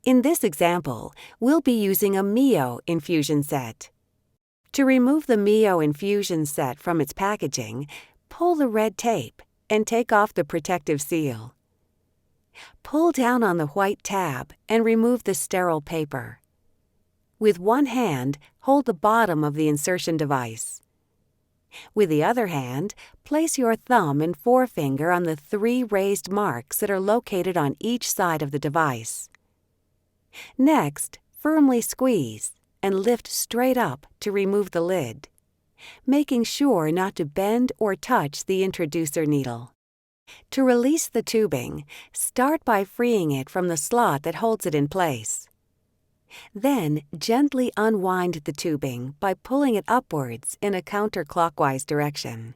In this example, we'll be using a Mio infusion set. To remove the Mio infusion set from its packaging, pull the red tape and take off the protective seal. Pull down on the white tab and remove the sterile paper. With one hand, hold the bottom of the insertion device. With the other hand, place your thumb and forefinger on the 3 raised marks that are located on each side of the device. Next, firmly squeeze and lift straight up to remove the lid, making sure not to bend or touch the introducer needle. To release the tubing, start by freeing it from the slot that holds it in place. Then, gently unwind the tubing by pulling it upwards in a counterclockwise direction.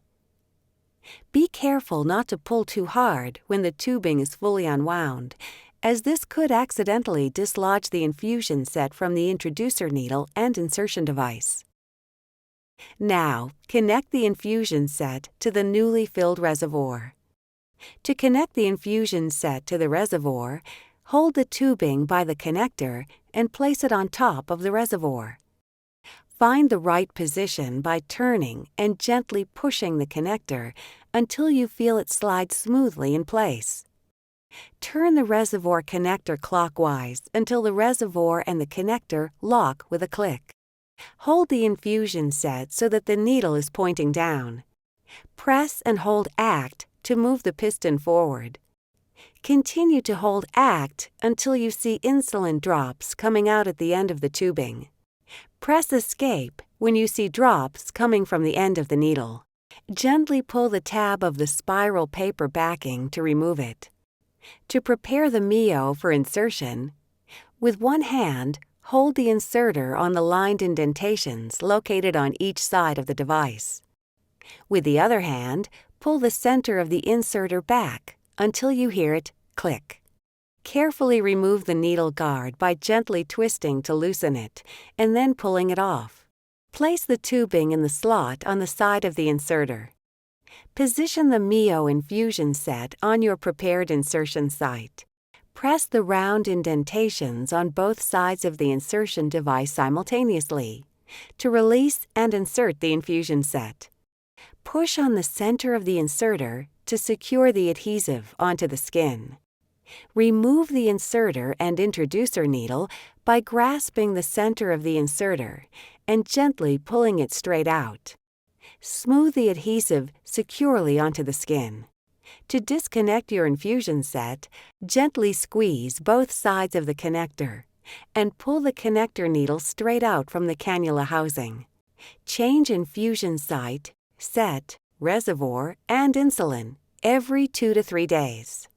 Be careful not to pull too hard when the tubing is fully unwound, as this could accidentally dislodge the infusion set from the introducer needle and insertion device. Now, connect the infusion set to the newly filled reservoir. To connect the infusion set to the reservoir, hold the tubing by the connector and place it on top of the reservoir. Find the right position by turning and gently pushing the connector until you feel it slide smoothly in place. Turn the reservoir connector clockwise until the reservoir and the connector lock with a click. Hold the infusion set so that the needle is pointing down. Press and hold ACT to move the piston forward. Continue to hold ACT until you see insulin drops coming out at the end of the tubing. Press Escape when you see drops coming from the end of the needle. Gently pull the tab of the spiral paper backing to remove it. To prepare the Mio for insertion, with one hand, hold the inserter on the lined indentations located on each side of the device. With the other hand, pull the center of the inserter back until you hear it click. Carefully remove the needle guard by gently twisting to loosen it and then pulling it off. Place the tubing in the slot on the side of the inserter. Position the Mio infusion set on your prepared insertion site. Press the round indentations on both sides of the insertion device simultaneously to release and insert the infusion set. Push on the center of the inserter to secure the adhesive onto the skin. Remove the inserter and introducer needle by grasping the center of the inserter and gently pulling it straight out. Smooth the adhesive securely onto the skin. To disconnect your infusion set, gently squeeze both sides of the connector and pull the connector needle straight out from the cannula housing. Change infusion site, set, reservoir, and insulin every 2 to 3 days.